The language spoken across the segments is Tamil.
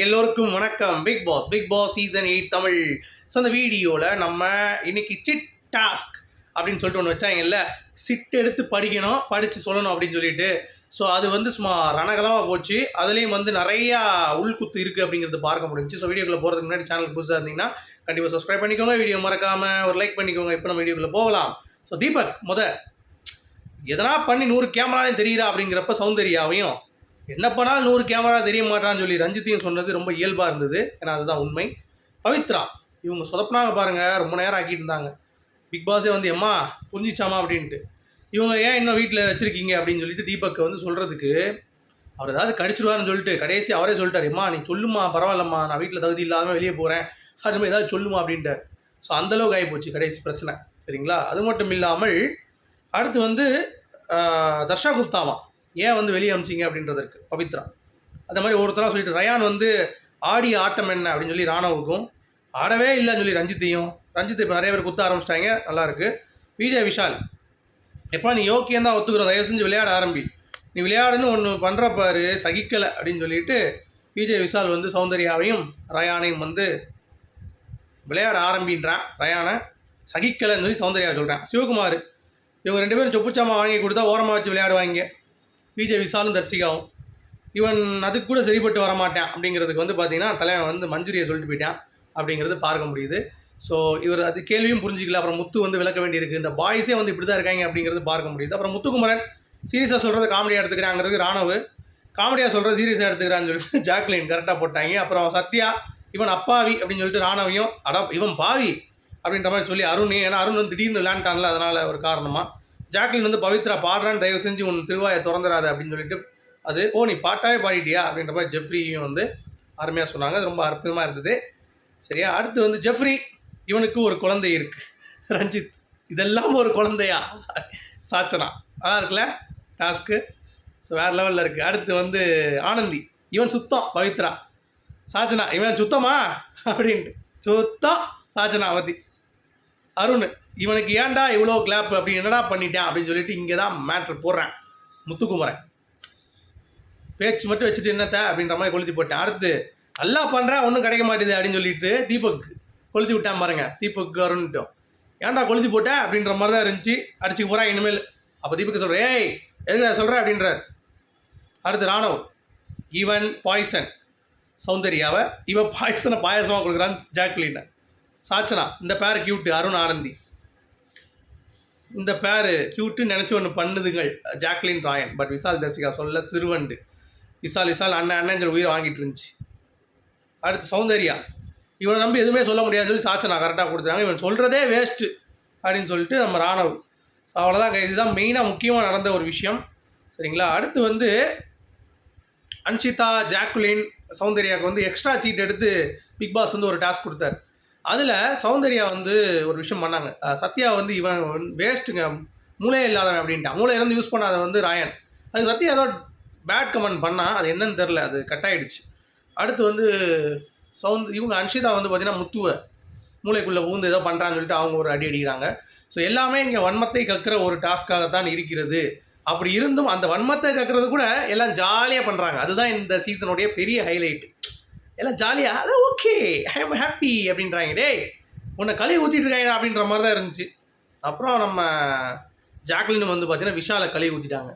எல்லோருக்கும் வணக்கம். Bigg Boss season 8 Tamil. So அந்த வீடியோவில் நம்ம இன்னைக்கு சிட் டாஸ்க் அப்படின்னு சொல்லிட்டு ஒன்று வச்சாங்கல்ல, சிட் எடுத்து படிக்கணும், படித்து சொல்லணும் அப்படின்னு சொல்லிட்டு. ஸோ அது வந்து சும்மா ரணகலமாக போச்சு. அதுலேயும் வந்து நிறையா உள்குத்து இருக்குது அப்படிங்கிறது பார்க்க முடிஞ்சுச்சு. ஸோ வீடியோக்குள்ளே போகிறதுக்கு முன்னாடி சேனலுக்கு புதுசாக இருந்தீங்கன்னா கண்டிப்பாக சப்ஸ்கிரைப் பண்ணிக்கோங்க, வீடியோ மறக்காமல் ஒரு லைக் பண்ணிக்கோங்க. இப்போ நம்ம வீடியோக்குள்ளே போகலாம். ஸோ தீபக் எதனா பண்ணி 100 கேமராலையும் தெரியுறா அப்படிங்கிறப்ப சௌந்தர்யாவையும் என்ன பண்ணாலும் 100 கேமரா தெரிய மாட்டான்னு சொல்லி ரஞ்சித்தையும் சொன்னது ரொம்ப இயல்பாக இருந்தது. ஏன்னா அதுதான் உண்மை. பவித்ரா இவங்க சொதப்பினாங்க பாருங்கள், ரொம்ப நேரம் ஆக்கிட்டு இருந்தாங்க. பிக் பாஸே வந்து எம்மா புரிஞ்சிச்சாமா அப்படின்ட்டு. இவங்க ஏன் இன்னும் வீட்டில் வச்சுருக்கீங்க அப்படின்னு சொல்லிட்டு தீபக் வந்து சொல்கிறதுக்கு அவர் ஏதாவது கடிச்சிடுவார்னு சொல்லிட்டு கடைசி அவரே சொல்லிட்டார், எம்மா நீ சொல்லுமா பரவாயில்லம்மா, நான் வீட்டில் தகுதி இல்லாமல் வெளியே போகிறேன், அது மாதிரி ஏதாவது சொல்லுமா அப்படின்ட்டார். ஸோ அந்தளவுக்கு ஆகிப்போச்சு கடைசி பிரச்சனை. சரிங்களா? அது மட்டும் இல்லாமல் அடுத்து வந்து தர்ஷா குப்தாவா ஏன் வந்து வெளியே அமிச்சிங்க அப்படின்றதற்கு பவித்ரா அந்த மாதிரி ஒருத்தராக சொல்லிட்டு, ரயான் வந்து ஆடிய ஆட்டம் என்ன அப்படின்னு சொல்லி ராணவுக்கும், ஆடவே இல்லைன்னு சொல்லி ரஞ்சித் இப்போ நிறைய பேர் குத்த ஆரம்பிச்சிட்டாங்க. நல்லாயிருக்கு. விஜய் விஷால் எப்போ நீ யோக்கியம் தான் ஒத்துக்கிறோம், தயவு செஞ்சு விளையாட ஆரம்பி, நீ விளையாடுன்னு ஒன்று பண்ணுறப்பாரு சகிக்கலை அப்படின்னு சொல்லிட்டு விஜய் விஷால் வந்து சௌந்தர்யாவையும் ரயானையும் வந்து விளையாட ஆரம்பின்றான். ரயானை சகிக்கலைன்னு சொல்லி சௌந்தர்யாவை சொல்கிறான். சிவகுமார் இவங்க 2 பேரும் சொப்புச்சாமா வாங்கி கொடுத்தா ஓரமாக வச்சு விளையாடுவாங்க. விஜய் விஷாலும் தர்சிகாவும் இவன் அதுக்கு கூட சரிப்பட்டு வரமாட்டான் அப்படிங்கிறதுக்கு வந்து பார்த்தீங்கன்னா தலைவன் வந்து மஞ்சுரியை சொல்லிட்டு போயிட்டான் அப்படிங்கிறது பார்க்க முடியுது. ஸோ இவர் அது கேள்வியும் புரிஞ்சிக்கல. அப்புறம் முத்து வந்து விளக்க வேண்டியிருக்கு. இந்த பாய்ஸே வந்து இப்படி தான் இருக்காங்க அப்படிங்கிறது பார்க்க முடியுது. அப்புறம் முத்துக்குமரன் சீரியஸாக சொல்கிறது காமெடியாக எடுத்துக்கிறாங்கிறது ராணவு, காமெடியாக சொல்கிறது சீரியஸாக எடுத்துக்கிறான்னு சொல்லிட்டு ஜாக்லின் கரெக்டாக போட்டாங்க. அப்புறம் சத்யா இவன் அப்பாவி அப்படின்னு சொல்லிட்டு ராணவையும் இவன் பாவி அப்படின்ற மாதிரி சொல்லி அருண், ஏன்னா அருண் வந்து திடீர்னு விளையாண்டான்ல, அதனால் ஒரு காரணமாக ஜாக்லின் வந்து பவித்ரா பாடுறான்னு தயவு செஞ்சு உன் திருவாயை திறந்துடாது அப்படின்னு சொல்லிட்டு அது நீ பாட்டாவே பாடிட்டியா அப்படின்ற மாதிரி ஜெஃப்ரியும் வந்து அருமையாக சொன்னாங்க. அது ரொம்ப அற்புதமாக இருந்தது. சரியா? அடுத்து வந்து ஜெஃப்ரி இவனுக்கு ஒரு குழந்தை இருக்குது, ரஞ்சித் இதெல்லாம் ஒரு குழந்தையா சாச்சனா அதான் இருக்குல்ல டாஸ்க்கு. ஸோ வேறு லெவலில் இருக்குது. அடுத்து வந்து ஆனந்தி இவன் சுத்தம், பவித்ரா சாச்சனா இவன் சுத்தமா அப்படின்ட்டு சுத்தம் சாச்சனா பற்றி. அருண் இவனுக்கு ஏன்டா இவ்வளோ கிளாப் அப்படி என்னடா பண்ணிட்டேன் அப்படின்னு சொல்லிட்டு இங்கே தான் மேட்ரு போடுறேன். முத்துக்குமரன் பேச்சு மட்டும் வச்சுட்டு என்னத்த அப்படின்ற மாதிரி கொளுத்தி போட்டேன். அடுத்து நல்லா பண்ணுறேன் ஒன்றும் கிடைக்க மாட்டேது அப்படின்னு சொல்லிட்டு தீபக் கொளுத்தி விட்டான் பாருங்க. தீபக் அருண்ட்டோம் ஏன்டா கொளுத்தி போட்டேன் அப்படின்ற மாதிரி தான் இருந்துச்சு. அடிச்சுக்கு போகிறான் இனிமேல். அப்போ தீபக் சொல்கிறேன், ஏய் எதுக்கு சொல்கிறேன் அப்படின்றார். அடுத்து ராணவ் இவன் பாய்சன் சௌந்தர்யாவை, இவன் பாய்சனை பாயசமாக கொடுக்குறான் ஜாக்லினை. சாச்சனா இந்த பேர் க்யூட்டு, அருண் ஆனந்தி இந்த பேர் க்யூட்டுன்னு நினச்சி ஒன்று பண்ணுதுங்கள் ஜாக்லின் ராயன். பட் விஷால் தர்சிகா சொல்ல சிறுவண்டு விஷால் அண்ணன் உயிரை வாங்கிட்டு இருந்துச்சு. அடுத்து சௌந்தர்யா இவனை நம்பி எதுவுமே சொல்ல முடியாதுன்னு சொல்லி சாச்சனா கரெக்டாக கொடுத்துருக்காங்க. இவன் சொல்கிறதே வேஸ்ட்டு அப்படின்னு சொல்லிட்டு நம்ம ராணவ். ஸோ அவ்வளோதான், இதுதான் மெயினாக முக்கியமாக நடந்த ஒரு விஷயம். சரிங்களா? அடுத்து வந்து அன்ஷிதா ஜாக்குலின் சௌந்தர்யாவுக்கு வந்து எக்ஸ்ட்ரா சீட் எடுத்து பிக் பாஸ் வந்து ஒரு டாஸ்க் கொடுத்தாரு. அதில் சௌந்தர்யா வந்து ஒரு விஷயம் பண்ணாங்க. சத்யா வந்து இவன் வேஸ்ட்டுங்க, மூளையே இல்லாதவன் அப்படின்ட்டான். மூளையிலேருந்து யூஸ் பண்ணாத வந்து ராயன். அது சத்யா ஏதோ பேட் கமெண்ட் பண்ணால் அது என்னன்னு தெரில, அது கட் ஆகிடுச்சு. அடுத்து வந்து இவங்க அன்ஷிதா வந்து பார்த்திங்கன்னா முத்துவை மூளைக்குள்ளே ஊந்து ஏதோ பண்ணுறான்னு சொல்லிட்டு அவங்க ஒரு அடி அடிக்கிறாங்க. ஸோ எல்லாமே இங்கே வன்மத்தை கற்கிற ஒரு டாஸ்க்காகத்தான் இருக்கிறது. அப்படி இருந்தும் அந்த வன்மத்தை கற்கிறது கூட எல்லாம் ஜாலியாக பண்ணுறாங்க. அதுதான் இந்த சீசனுடைய பெரிய ஹைலைட்டு. எல்லாம் ஜாலியாக அதான் ஓகே ஐ எம் ஹாப்பி அப்படின்றாங்க. டேய் உன்னை கழுவி ஊற்றிட்டு இருக்காங்க அப்படின்ற மாதிரி தான் இருந்துச்சு. அப்புறம் நம்ம ஜாக்லின் வந்து பார்த்தீங்கன்னா விஷாலை கழுவி ஊற்றிட்டாங்க.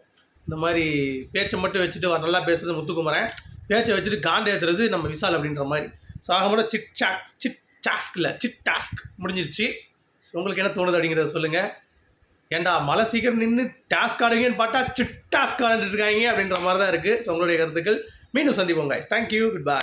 இந்த மாதிரி பேச்சை மட்டும் வச்சுட்டு நல்லா பேசுறது முத்துக்குமரன், பேச்சை வச்சுட்டு காண்டு ஏற்றுறது நம்ம விஷால் அப்படின்ற மாதிரி. ஸோ ஆக மட்டும் சிட் டாஸ்க் முடிஞ்சிருச்சு. ஸோ உங்களுக்கு என்ன தோணுது அப்படிங்கிறத சொல்லுங்கள். ஏன்டா மழை சீக்கிரம் நின்று டாஸ்க் ஆடுங்கன்னு பார்த்தா சிட் டாஸ்க் ஆடிட்டு இருக்காங்க அப்படின்ற மாதிரி தான் இருக்குது. ஸோ உங்களுடைய கருத்துக்கள் மீண்டும் சந்திப்போம் guys. Thank you, goodbye.